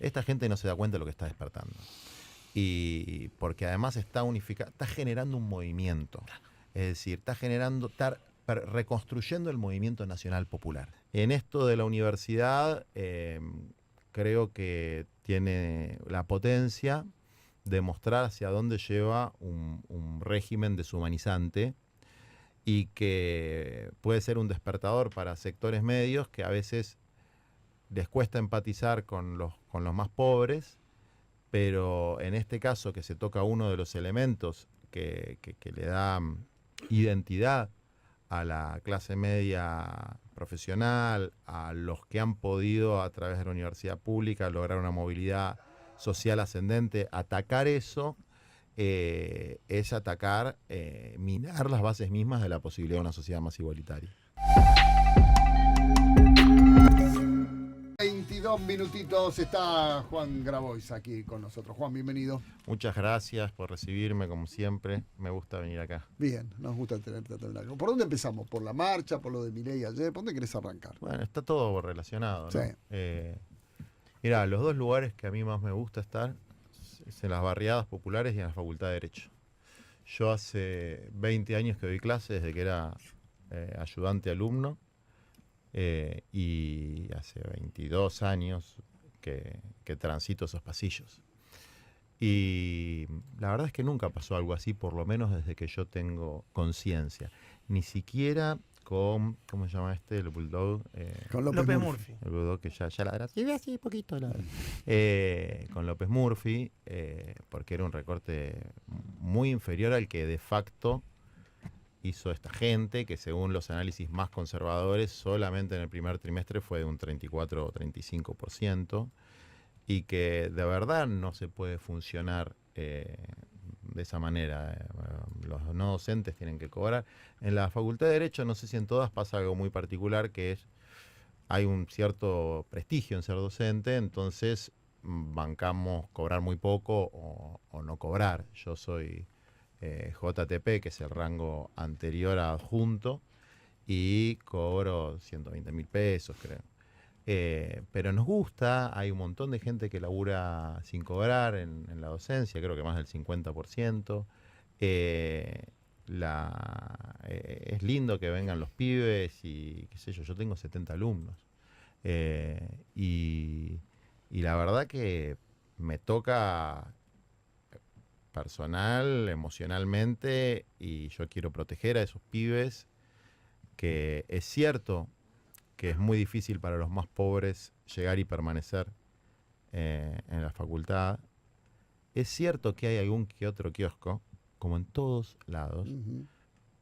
esta gente no se da cuenta de lo que está despertando. Y porque además está generando un movimiento. Es decir, está reconstruyendo el movimiento nacional popular. En esto de la universidad, creo que tiene la potencia de mostrar hacia dónde lleva un régimen deshumanizante y que puede ser un despertador para sectores medios que a veces les cuesta empatizar con los más pobres, pero en este caso que se toca uno de los elementos que le da identidad a la clase media profesional, a los que han podido a través de la universidad pública lograr una movilidad social ascendente, atacar eso es atacar, minar las bases mismas de la posibilidad de una sociedad más igualitaria. 22 minutitos, está Juan Grabois aquí con nosotros. Juan, bienvenido. Muchas gracias por recibirme, como siempre. Me gusta venir acá. Bien, nos gusta tenerte también acá. ¿Por dónde empezamos? ¿Por la marcha? ¿Por lo de Milei ayer? ¿Por dónde querés arrancar? Bueno, está todo relacionado, ¿no? Sí. Mirá, los dos lugares que a mí más me gusta estar es en las barriadas populares y en la Facultad de Derecho. Yo hace 20 años que doy clases, desde que era ayudante alumno, y hace 22 años que transito esos pasillos. Y la verdad es que nunca pasó algo así, por lo menos desde que yo tengo conciencia. Ni siquiera con, ¿cómo se llama este? El Bulldog. Con López Murphy. El Bulldog que ya ladra. Sí, así poquito ladra. Con López Murphy, porque era un recorte muy inferior al que de facto hizo esta gente, que según los análisis más conservadores, solamente en el primer trimestre fue de un 34 o 35%, y que de verdad no se puede funcionar de esa manera. Los no docentes tienen que cobrar. En la Facultad de Derecho, no sé si en todas pasa algo muy particular, que es, hay un cierto prestigio en ser docente, entonces bancamos cobrar muy poco o no cobrar. Yo soy JTP, que es el rango anterior a adjunto, y cobro 120.000 pesos, creo. Pero nos gusta, hay un montón de gente que labura sin cobrar en la docencia, creo que más del 50%. Es lindo que vengan los pibes y qué sé yo tengo 70 alumnos. Y la verdad que me toca personal, emocionalmente, y yo quiero proteger a esos pibes, que es cierto que es muy difícil para los más pobres llegar y permanecer en la facultad. Es cierto que hay algún que otro kiosco, como en todos lados,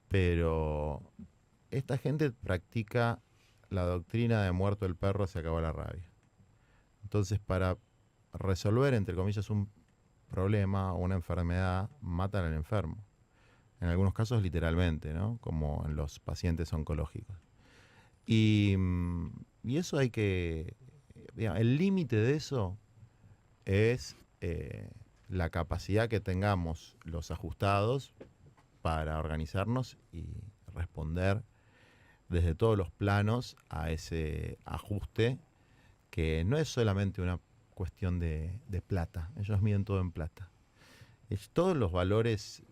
pero esta gente practica la doctrina de muerto el perro, se acabó la rabia. Entonces, para resolver, entre comillas, un problema o una enfermedad, matan al enfermo. En algunos casos literalmente, ¿no? Como en los pacientes oncológicos. Y eso hay que... digamos, el límite de eso es la capacidad que tengamos los ajustados para organizarnos y responder desde todos los planos a ese ajuste, que no es solamente una cuestión de plata. Ellos miden todo en plata. Es todos los valores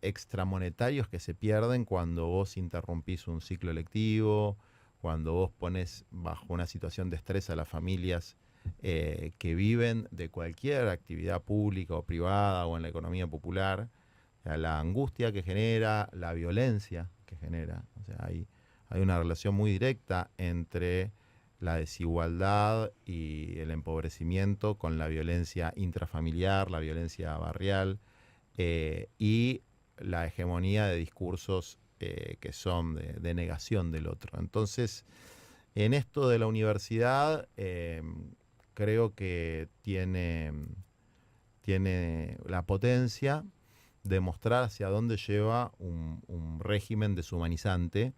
extramonetarios que se pierden cuando vos interrumpís un ciclo lectivo, cuando vos pones bajo una situación de estrés a las familias que viven de cualquier actividad pública o privada o en la economía popular, la angustia que genera, la violencia que genera. O sea, hay una relación muy directa entre la desigualdad y el empobrecimiento con la violencia intrafamiliar, la violencia barrial y la hegemonía de discursos que son de negación del otro. Entonces, en esto de la universidad, creo que tiene la potencia de mostrar hacia dónde lleva un régimen deshumanizante,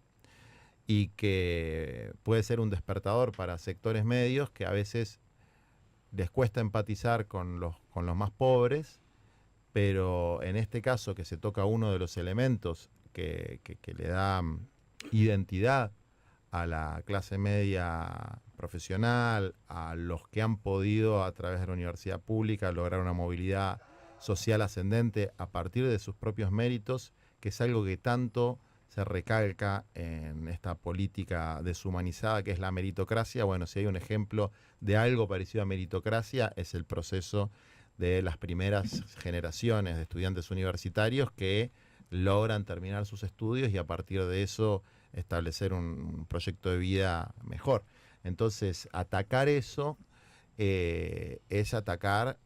y que puede ser un despertador para sectores medios que a veces les cuesta empatizar con los más pobres, pero en este caso que se toca uno de los elementos que le da identidad a la clase media profesional, a los que han podido a través de la universidad pública lograr una movilidad social ascendente a partir de sus propios méritos, que es algo que tanto se recalca en esta política deshumanizada que es la meritocracia. Bueno, si hay un ejemplo de algo parecido a meritocracia, es el proceso de las primeras generaciones de estudiantes universitarios que logran terminar sus estudios y a partir de eso establecer un proyecto de vida mejor. Entonces, atacar eso es atacar,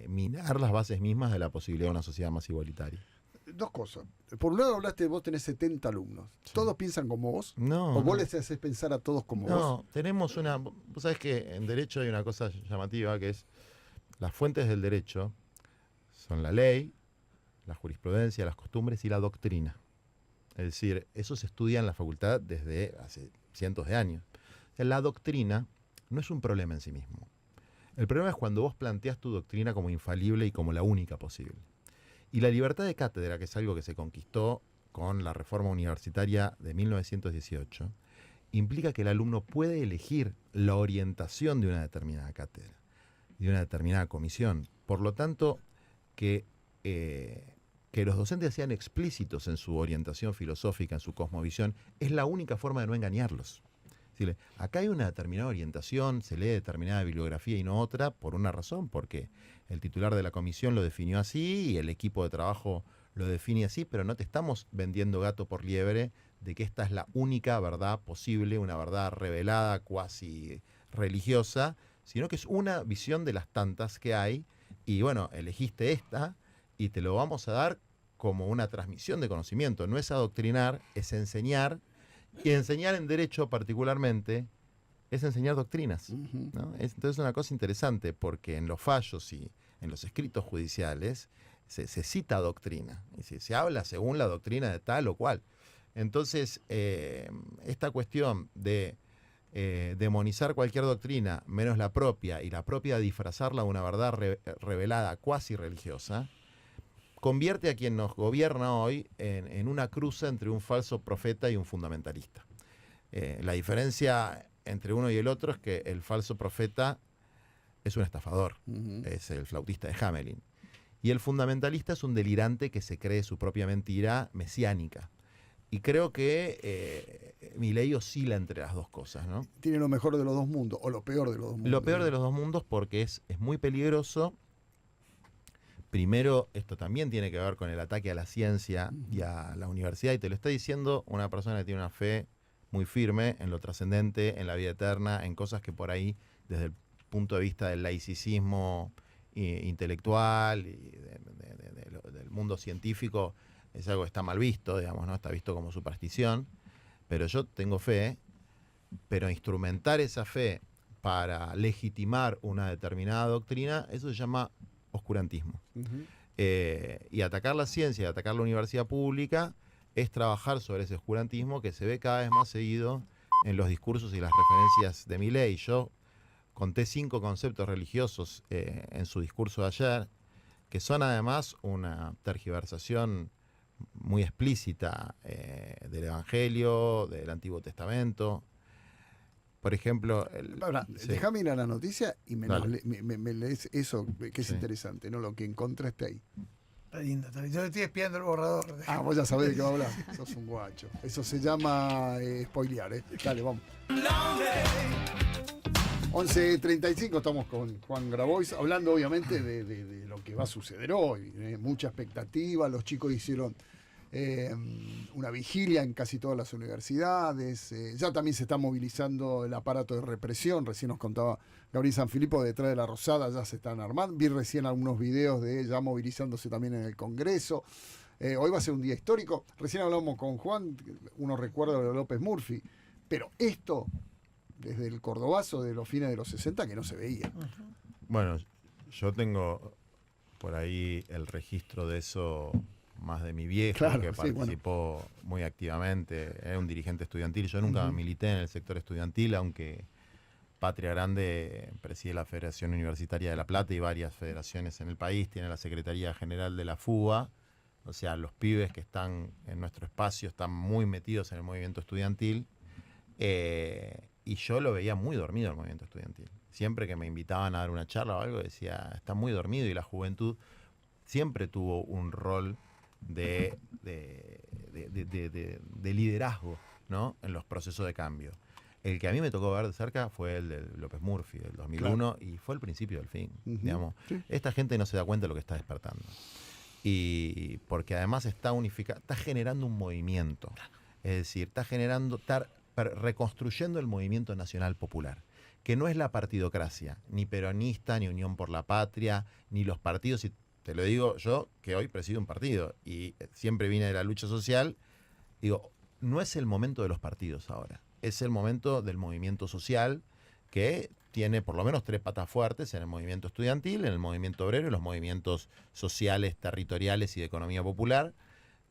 minar las bases mismas de la posibilidad de una sociedad más igualitaria. Dos cosas. Por un lado hablaste, vos tenés 70 alumnos. Sí. ¿Todos piensan como vos? No. ¿O vos les haces pensar a todos como vos? No, tenemos una... Vos sabés que en derecho hay una cosa llamativa que es las fuentes del derecho son la ley, la jurisprudencia, las costumbres y la doctrina. Es decir, eso se estudia en la facultad desde hace cientos de años. O sea, la doctrina no es un problema en sí mismo. El problema es cuando vos planteás tu doctrina como infalible y como la única posible. Y la libertad de cátedra, que es algo que se conquistó con la reforma universitaria de 1918, implica que el alumno puede elegir la orientación de una determinada cátedra, de una determinada comisión. Por lo tanto, que los docentes sean explícitos en su orientación filosófica, en su cosmovisión, es la única forma de no engañarlos. Es decir, acá hay una determinada orientación, se lee determinada bibliografía y no otra, por una razón, porque el titular de la comisión lo definió así y el equipo de trabajo lo define así, pero no te estamos vendiendo gato por liebre de que esta es la única verdad posible, una verdad revelada, cuasi religiosa, sino que es una visión de las tantas que hay y bueno, elegiste esta y te lo vamos a dar como una transmisión de conocimiento. No es adoctrinar, es enseñar. Y enseñar en derecho particularmente es enseñar doctrinas, ¿no? Entonces es una cosa interesante porque en los fallos y en los escritos judiciales se cita doctrina. Y se habla según la doctrina de tal o cual. Entonces esta cuestión de demonizar cualquier doctrina menos la propia y la propia disfrazarla de una verdad revelada cuasi religiosa convierte a quien nos gobierna hoy en una cruza entre un falso profeta y un fundamentalista. La diferencia entre uno y el otro es que el falso profeta es un estafador, es el flautista de Hamelin. Y el fundamentalista es un delirante que se cree su propia mentira mesiánica. Y creo que Milei oscila entre las dos cosas, ¿no? Tiene lo mejor de los dos mundos, o lo peor de los dos mundos. Lo peor de los dos mundos porque es muy peligroso. Primero, esto también tiene que ver con el ataque a la ciencia y a la universidad, y te lo está diciendo una persona que tiene una fe muy firme en lo trascendente, en la vida eterna, en cosas que por ahí, desde el punto de vista del laicismo intelectual y del mundo científico, es algo que está mal visto, digamos, ¿no? Está visto como superstición, pero yo tengo fe, pero instrumentar esa fe para legitimar una determinada doctrina, eso se llama oscurantismo. Y atacar la ciencia, atacar la universidad pública, es trabajar sobre ese oscurantismo que se ve cada vez más seguido en los discursos y las referencias de Milei. Yo conté 5 conceptos religiosos en su discurso de ayer, que son además una tergiversación muy explícita del Evangelio, del Antiguo Testamento. Por ejemplo... Sí. Déjame ir a la noticia y me lees eso, que es Sí. interesante, ¿no? Lo que encontraste ahí. Está lindo, está lindo. Yo estoy espiando el borrador. Vos ya sabés de qué va a hablar. Sos un guacho. Eso se llama spoilear, ¿eh? Dale, vamos. 11:35, estamos con Juan Grabois, hablando obviamente de lo que va a suceder hoy. Mucha expectativa, los chicos hicieron una vigilia en casi todas las universidades. Ya también se está movilizando el aparato de represión. Recién nos contaba Gabriel Sanfilippo, detrás de la Rosada ya se están armando. Vi recién algunos videos de ya movilizándose también en el Congreso. Hoy va a ser un día histórico. Recién hablamos con Juan, uno recuerda de López Murphy, pero esto desde el Cordobazo de los fines de los 60 que no se veía. Bueno, yo tengo por ahí el registro de eso más de mi viejo, Claro, que sí, participó muy activamente, era un dirigente estudiantil. Yo nunca milité en el sector estudiantil, aunque Patria Grande preside la Federación Universitaria de La Plata y varias federaciones en el país, tiene la Secretaría General de la FUBA, o sea, los pibes que están en nuestro espacio están muy metidos en el movimiento estudiantil. y yo lo veía muy dormido el movimiento estudiantil. Siempre que me invitaban a dar una charla o algo, decía, está muy dormido, y la juventud siempre tuvo un rol de liderazgo, ¿no?, en los procesos de cambio. El que a mí me tocó ver de cerca fue el de López Murphy, del 2001, y fue el principio del fin. Digamos. Sí. Esta gente no se da cuenta de lo que está despertando. Y porque además está unificado, está generando un movimiento. Es decir, está reconstruyendo el movimiento nacional popular, que no es la partidocracia, ni peronista, ni Unión por la Patria, ni los partidos. Y te lo digo yo, que hoy presido un partido y siempre vine de la lucha social. Digo, no es el momento de los partidos ahora, es el momento del movimiento social, que tiene por lo menos 3 patas fuertes en el movimiento estudiantil, en el movimiento obrero y los movimientos sociales, territoriales y de economía popular,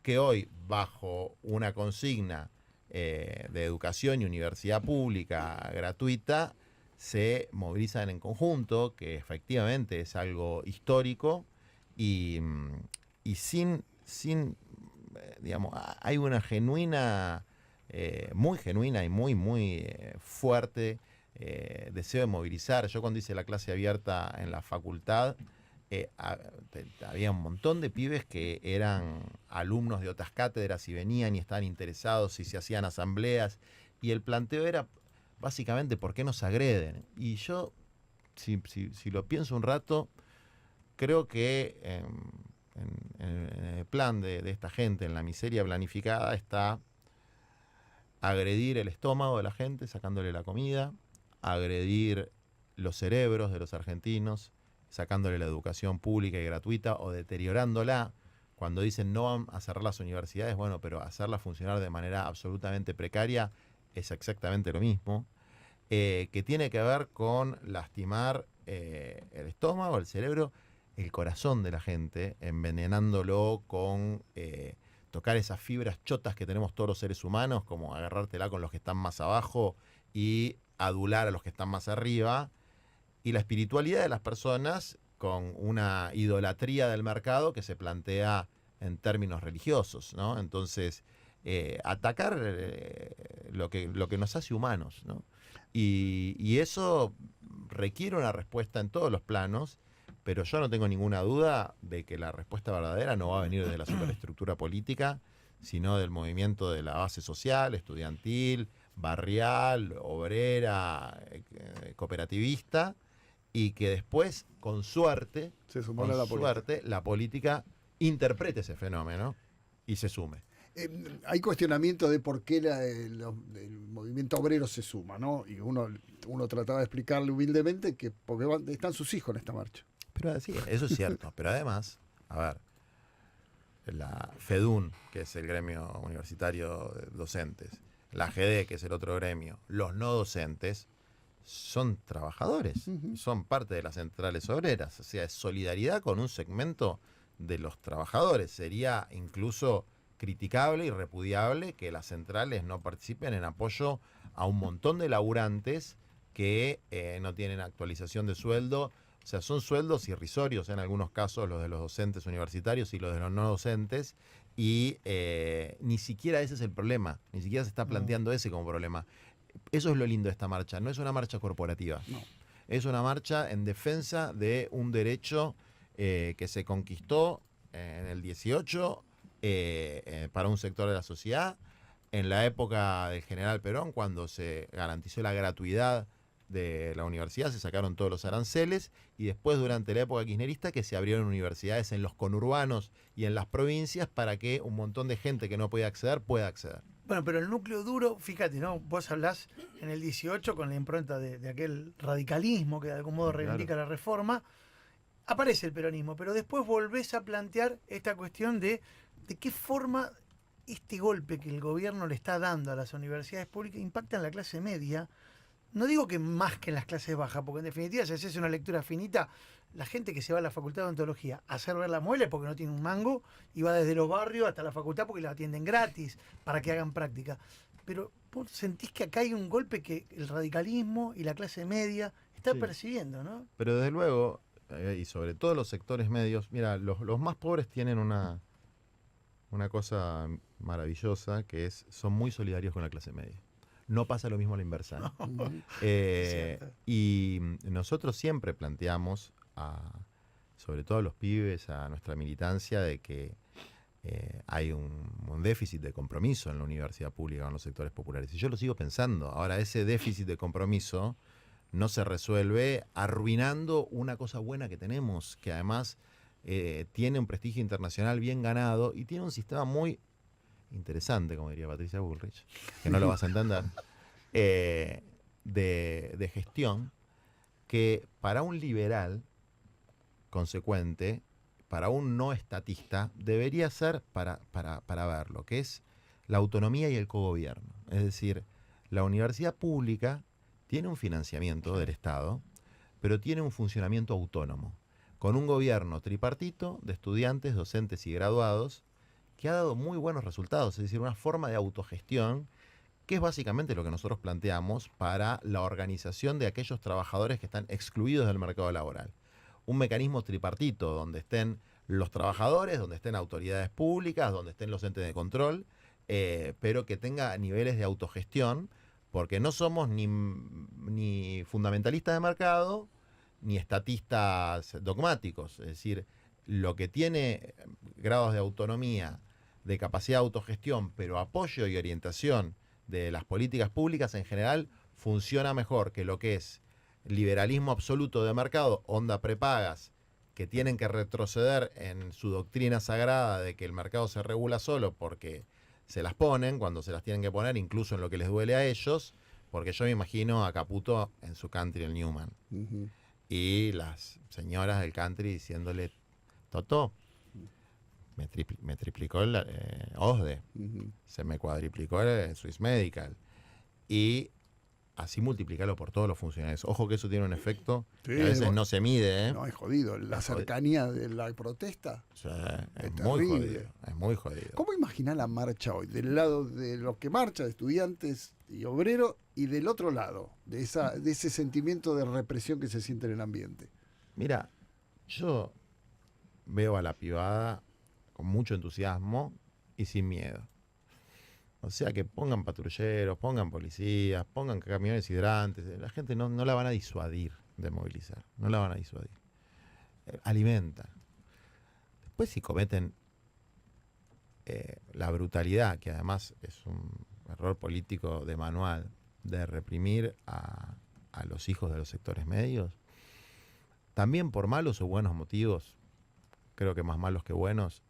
que hoy, bajo una consigna de educación y universidad pública gratuita, se movilizan en conjunto, que efectivamente es algo histórico, y sin digamos, hay una genuina, muy genuina y muy fuerte deseo de movilizar. Yo cuando hice la clase abierta en la facultad, había un montón de pibes que eran alumnos de otras cátedras y venían y estaban interesados y se hacían asambleas, y el planteo era básicamente ¿por qué nos agreden? Y yo, si lo pienso un rato, creo que en el plan de esta gente, en la miseria planificada, está agredir el estómago de la gente sacándole la comida, agredir los cerebros de los argentinos sacándole la educación pública y gratuita o deteriorándola. Cuando dicen no van a cerrar las universidades, bueno, pero hacerlas funcionar de manera absolutamente precaria es exactamente lo mismo, que tiene que ver con lastimar el estómago, el cerebro, el corazón de la gente, envenenándolo con tocar esas fibras chotas que tenemos todos los seres humanos, como agarrártela con los que están más abajo y adular a los que están más arriba, y la espiritualidad de las personas con una idolatría del mercado que se plantea en términos religiosos, ¿no? Entonces, atacar lo que nos hace humanos, ¿no? Y eso requiere una respuesta en todos los planos, pero yo no tengo ninguna duda de que la respuesta verdadera no va a venir de la superestructura política, sino del movimiento de la base social, estudiantil, barrial, obrera, cooperativista, y que después, con suerte, la política interprete ese fenómeno y se sume. Hay cuestionamiento de por qué el movimiento obrero se suma, ¿no? Y uno trataba de explicarle humildemente que porque están sus hijos en esta marcha. Pero sí, eso es cierto. Pero además, a ver, la FEDUN, que es el gremio universitario de docentes, la GD, que es el otro gremio, los no docentes, son trabajadores, son parte de las centrales obreras. O sea, es solidaridad con un segmento de los trabajadores. Sería incluso criticable y repudiable que las centrales no participen en apoyo a un montón de laburantes que no tienen actualización de sueldo. O sea, son sueldos irrisorios en algunos casos, los de los docentes universitarios y los de los no docentes, y ni siquiera ese es el problema, ni siquiera se está planteando ese como problema. Eso es lo lindo de esta marcha, no es una marcha corporativa, no. Es una marcha en defensa de un derecho que se conquistó en el 18 para un sector de la sociedad, en la época del general Perón, cuando se garantizó la gratuidad de la universidad, se sacaron todos los aranceles, y después durante la época kirchnerista que se abrieron universidades en los conurbanos y en las provincias para que un montón de gente que no podía acceder pueda acceder. Bueno, pero el núcleo duro, fíjate, ¿no? Vos hablás en el 18 con la impronta de aquel radicalismo que de algún modo reivindica la reforma, aparece el peronismo, pero después volvés a plantear esta cuestión de qué forma este golpe que el gobierno le está dando a las universidades públicas impacta en la clase media. No digo que más que en las clases bajas, porque en definitiva, si haces una lectura finita, la gente que se va a la facultad de odontología a hacer ver la muela porque no tiene un mango, y va desde los barrios hasta la facultad porque la atienden gratis para que hagan práctica. Pero vos sentís que acá hay un golpe que el radicalismo y la clase media está percibiendo, ¿no? Pero desde luego, y sobre todo los sectores medios, mira, los más pobres tienen una cosa maravillosa, que son muy solidarios con la clase media. no pasa lo mismo a la inversa. No. Y nosotros siempre planteamos, sobre todo a los pibes, a nuestra militancia, de que hay un déficit de compromiso en la universidad pública con los sectores populares. Y yo lo sigo pensando. Ahora, ese déficit de compromiso no se resuelve arruinando una cosa buena que tenemos, que además tiene un prestigio internacional bien ganado y tiene un sistema muy interesante, como diría Patricia Bullrich, que no lo vas a entender, de gestión, que para un liberal consecuente, para un no estatista, debería ser para verlo, que es la autonomía y el cogobierno. Es decir, la universidad pública tiene un financiamiento del Estado, pero tiene un funcionamiento autónomo, con un gobierno tripartito de estudiantes, docentes y graduados, que ha dado muy buenos resultados, es decir, una forma de autogestión, que es básicamente lo que nosotros planteamos para la organización de aquellos trabajadores que están excluidos del mercado laboral. Un mecanismo tripartito, donde estén los trabajadores, donde estén autoridades públicas, donde estén los entes de control, pero que tenga niveles de autogestión, porque no somos ni fundamentalistas de mercado, ni estatistas dogmáticos. Es decir, lo que tiene grados de autonomía, de capacidad de autogestión, pero apoyo y orientación de las políticas públicas en general, funciona mejor que lo que es liberalismo absoluto de mercado, onda prepagas, que tienen que retroceder en su doctrina sagrada de que el mercado se regula solo porque se las ponen cuando se las tienen que poner, incluso en lo que les duele a ellos, porque yo me imagino a Caputo en su country, el Newman, y las señoras del country diciéndole: Toto, me triplicó el OSDE, se me cuadriplicó el Swiss Medical, y así multiplicarlo por todos los funcionarios. Ojo que eso tiene un efecto que a veces no se mide. No, es jodido. La cercanía de la protesta. O sea, es muy jodido. Es muy jodido. ¿Cómo imaginar la marcha hoy? Del lado de los que marchan, de estudiantes y obreros, y del otro lado, de ese sentimiento de represión que se siente en el ambiente. Mira, yo veo a la pibada con mucho entusiasmo y sin miedo. O sea, que pongan patrulleros, pongan policías, pongan camiones hidrantes. La gente no la van a disuadir de movilizar. No la van a disuadir. Alimenta. Después, si cometen la brutalidad, que además es un error político de manual, de reprimir a los hijos de los sectores medios, también por malos o buenos motivos, creo que más malos que buenos,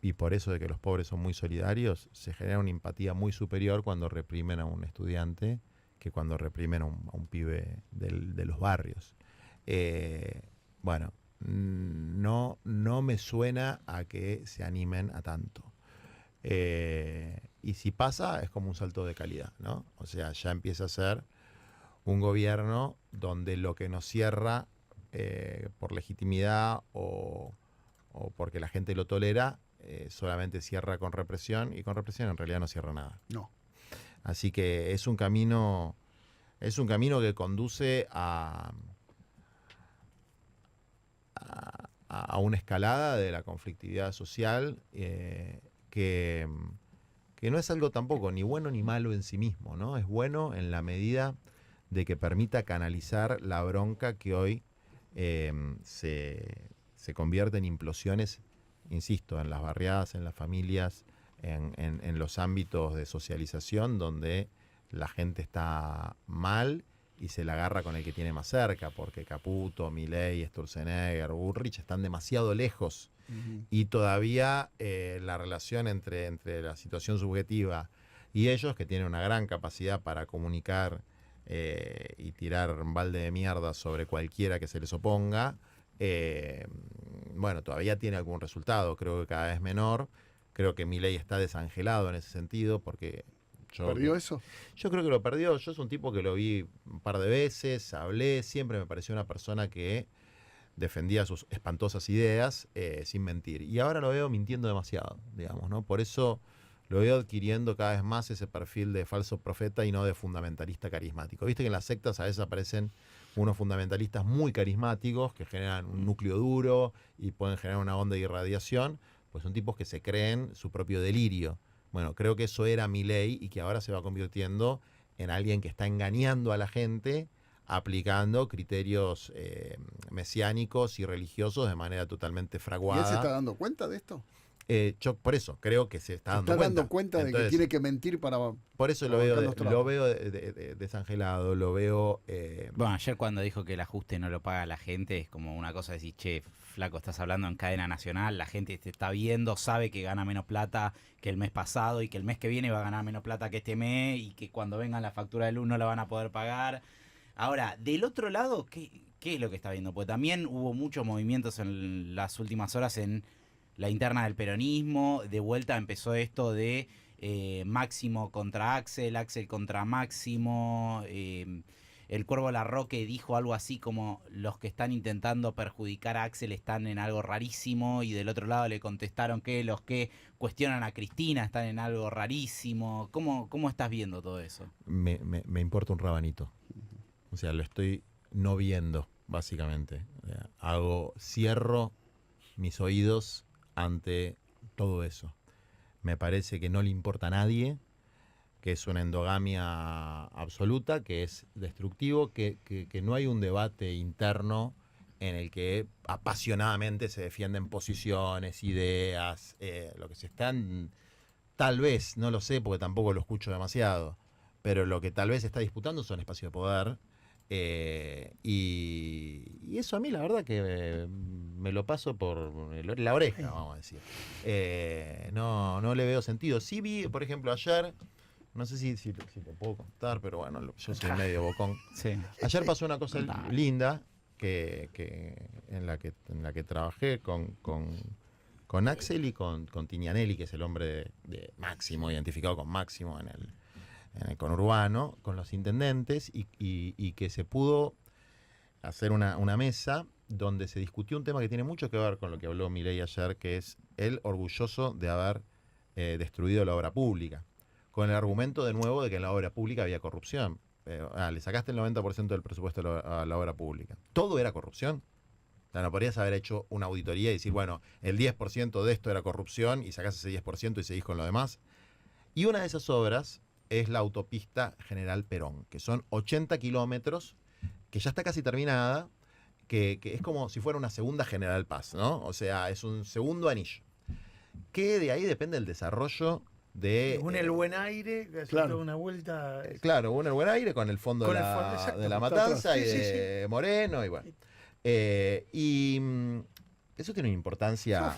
y por eso de que los pobres son muy solidarios, se genera una empatía muy superior cuando reprimen a un estudiante que cuando reprimen a un pibe de los barrios. Bueno, no me suena a que se animen a tanto. Y si pasa, es como un salto de calidad, ¿no? O sea, ya empieza a ser un gobierno donde lo que nos cierra por legitimidad o porque la gente lo tolera, solamente cierra con represión, y con represión en realidad no cierra nada. No. Así que es un camino que conduce a una escalada de la conflictividad social que no es algo tampoco ni bueno ni malo en sí mismo, ¿no? Es bueno en la medida de que permita canalizar la bronca que hoy se convierte en implosiones, insisto, en las barriadas, en las familias, en los ámbitos de socialización donde la gente está mal y se la agarra con el que tiene más cerca, porque Caputo, Milei, Sturzenegger, Bullrich están demasiado lejos. Y todavía la relación entre la situación subjetiva y ellos, que tienen una gran capacidad para comunicar y tirar un balde de mierda sobre cualquiera que se les oponga, bueno, todavía tiene algún resultado, creo que cada vez menor. Creo que Milei está desangelado en ese sentido, porque ¿Perdió eso? Yo creo que lo perdió. Yo soy un tipo que lo vi un par de veces, hablé, siempre me pareció una persona que defendía sus espantosas ideas sin mentir. Y ahora lo veo mintiendo demasiado, digamos, ¿no? Por eso lo veo adquiriendo cada vez más ese perfil de falso profeta y no de fundamentalista carismático. Viste que en las sectas a veces aparecen unos fundamentalistas muy carismáticos que generan un núcleo duro y pueden generar una onda de irradiación, pues son tipos que se creen su propio delirio. Bueno, creo que eso era Milei y que ahora se va convirtiendo en alguien que está engañando a la gente aplicando criterios mesiánicos y religiosos de manera totalmente ¿Y él se fraguada. está dando cuenta de esto? Yo por eso creo que se está Se dando está cuenta. dando cuenta de que Entonces, tiene que mentir para... por eso para bancar los lo trabajos. veo desangelado, lo veo... Bueno, ayer cuando dijo que el ajuste no lo paga la gente, es como una cosa de decir, che, flaco, estás hablando en cadena nacional, la gente te está viendo, sabe que gana menos plata que el mes pasado y que el mes que viene va a ganar menos plata que este mes y que cuando vengan la factura de luz no la van a poder pagar. Ahora, del otro lado, ¿qué es lo que está viendo? Porque también hubo muchos movimientos en las últimas horas en la interna del peronismo. De vuelta empezó esto de Máximo contra Axel, Axel contra Máximo. El Cuervo Larroque dijo algo así como los que están intentando perjudicar a Axel están en algo rarísimo, y del otro lado le contestaron que los que cuestionan a Cristina están en algo rarísimo. ¿Cómo estás viendo todo eso? Me importa un rabanito. O sea, lo estoy no viendo, básicamente. O sea, cierro mis oídos ante todo eso. Me parece que no le importa a nadie, que es una endogamia absoluta, que es destructivo, que no hay un debate interno en el que apasionadamente se defienden posiciones, ideas, lo que se están, tal vez, no lo sé porque tampoco lo escucho demasiado, pero lo que tal vez se está disputando son espacios de poder. Y eso a mí la verdad que me lo paso por la oreja, vamos a decir. No le veo sentido. Sí vi, por ejemplo, ayer, no sé si te puedo contar, pero bueno, yo soy medio bocón. Sí. Ayer pasó una cosa linda en la que trabajé con Axel y con Tignanelli, que es el hombre de Máximo, identificado con Máximo en el conurbano, con los intendentes, y que se pudo hacer una mesa donde se discutió un tema que tiene mucho que ver con lo que habló Milei ayer, que es él orgulloso de haber destruido la obra pública, con el argumento de nuevo de que en la obra pública había corrupción. Le sacaste el 90% del presupuesto a la obra pública. Todo era corrupción. O sea, no podrías haber hecho una auditoría y decir, bueno, el 10% de esto era corrupción y sacás ese 10% y seguís con lo demás. Y una de esas obras es la autopista General Perón, que son 80 kilómetros, que ya está casi terminada, que es como si fuera una segunda General Paz, ¿no? O sea, es un segundo anillo. Que de ahí depende el desarrollo de... Une el Buen Aire, que hace claro. toda una vuelta. Claro, une el Buen Aire con el fondo Con de el fondo, exacto. la Está Matanza atrás. y Sí, de Moreno, y bueno. Eso tiene una importancia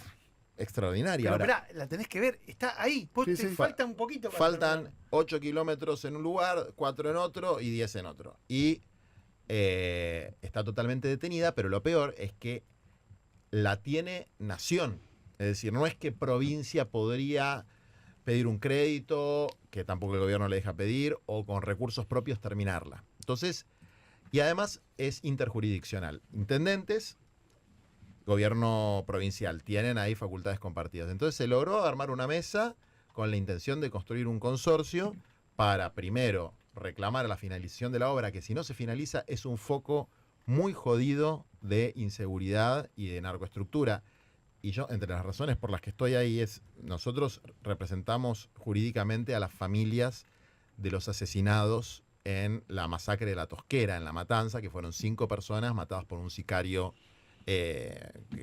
extraordinaria. Pero Ahora, esperá, la tenés que ver, está ahí. Sí, Te sí. falta un poquito para faltan terminar. 8 kilómetros en un lugar, 4 en otro y 10 en otro. Y está totalmente detenida, pero lo peor es que la tiene Nación. Es decir, no es que provincia podría pedir un crédito, que tampoco el gobierno le deja pedir, o con recursos propios terminarla. Entonces, y además es interjurisdiccional. Intendentes, gobierno provincial, tienen ahí facultades compartidas. Entonces se logró armar una mesa con la intención de construir un consorcio para, primero, reclamar la finalización de la obra, que si no se finaliza es un foco muy jodido de inseguridad y de narcoestructura. Y yo, entre las razones por las que estoy ahí, nosotros representamos jurídicamente a las familias de los asesinados en la masacre de La Tosquera, en La Matanza, que fueron 5 personas matadas por un sicario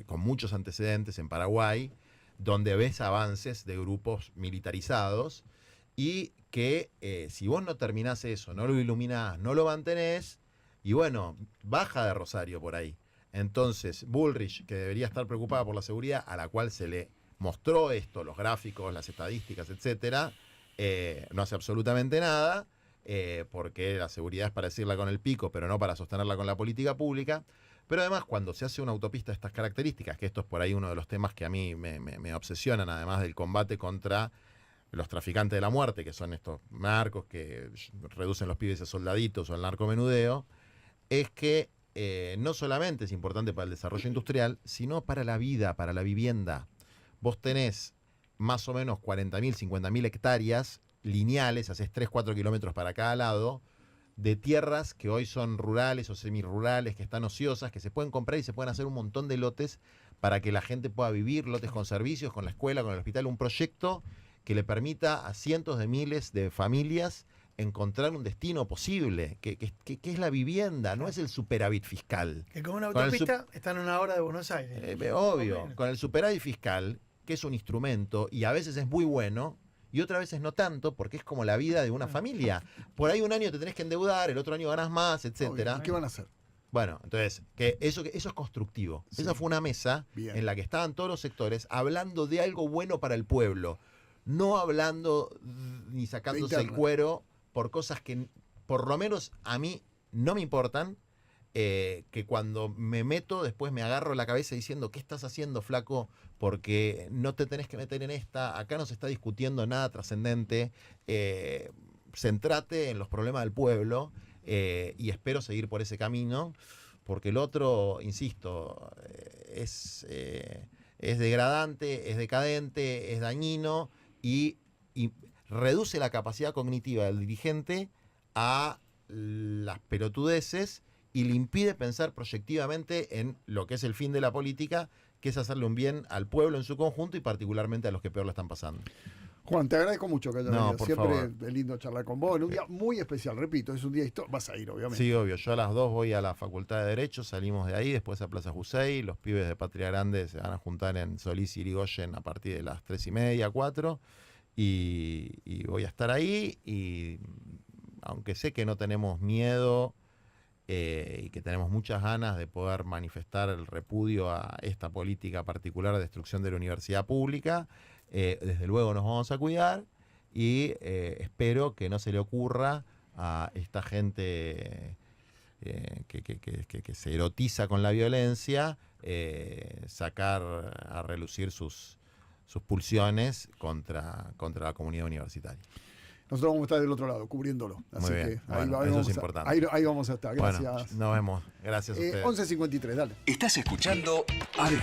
con muchos antecedentes en Paraguay, donde ves avances de grupos militarizados y que si vos no terminás eso, no lo iluminás, no lo mantenés, y bueno, baja de Rosario por ahí. Entonces, Bullrich, que debería estar preocupada por la seguridad, a la cual se le mostró esto, los gráficos, las estadísticas, etcétera, no hace absolutamente nada, porque la seguridad es para decirla con el pico, pero no para sostenerla con la política pública. Pero además, cuando se hace una autopista de estas características, que esto es por ahí uno de los temas que a mí me obsesionan, además del combate contra los traficantes de la muerte, que son estos narcos que reducen los pibes a soldaditos o el narcomenudeo, es que no solamente es importante para el desarrollo industrial, sino para la vida, para la vivienda. Vos tenés más o menos 40.000, 50.000 hectáreas lineales, haces 3-4 kilómetros para cada lado, de tierras que hoy son rurales o semirurales, que están ociosas, que se pueden comprar y se pueden hacer un montón de lotes para que la gente pueda vivir, lotes con servicios, con la escuela, con el hospital, un proyecto que le permita a cientos de miles de familias encontrar un destino posible, que es la vivienda, no es el superávit fiscal. Que con una Con el autopista están a una hora de Buenos Aires. Obvio, con el superávit fiscal, que es un instrumento y a veces es muy bueno y otras veces no tanto, porque es como la vida de una familia. Por ahí un año te tenés que endeudar, el otro año ganas más, etcétera. Obvio. ¿Qué van a hacer? Bueno, entonces, eso es constructivo. Sí. Esa fue una mesa Bien. en la que estaban todos los sectores hablando de algo bueno para el pueblo, no hablando ni sacándose el cuero por cosas que por lo menos a mí no me importan, que cuando me meto después me agarro la cabeza diciendo ¿qué estás haciendo, flaco? Porque no te tenés que meter en esta, acá no se está discutiendo nada trascendente, centrate en los problemas del pueblo, y espero seguir por ese camino, porque el otro, insisto, es degradante, es decadente, es dañino y reduce la capacidad cognitiva del dirigente a las pelotudeces y le impide pensar proyectivamente en lo que es el fin de la política, que es hacerle un bien al pueblo en su conjunto y particularmente a los que peor la están pasando. Juan, te agradezco mucho que hayas venido. por Siempre favor. es lindo charlar con vos. En un día muy especial, repito, es un día histórico. Vas a ir, obviamente. Sí, obvio. Yo a las 2 voy a la Facultad de Derecho, salimos de ahí, después a Plaza Jusey. Los pibes de Patria Grande se van a juntar en Solís y Irigoyen a partir de las 3:30, 4. Y voy a estar ahí. Y aunque sé que no tenemos miedo y que tenemos muchas ganas de poder manifestar el repudio a esta política particular de destrucción de la universidad pública, desde luego nos vamos a cuidar y espero que no se le ocurra a esta gente que se erotiza con la violencia sacar a relucir sus pulsiones contra la comunidad universitaria. Nosotros vamos a estar del otro lado, cubriéndolo. Así Muy bien. que Bueno, eso es importante. Ahí vamos a estar. Gracias. Bueno, nos vemos. Gracias a ustedes. 11:53, dale. Estás escuchando Argentina.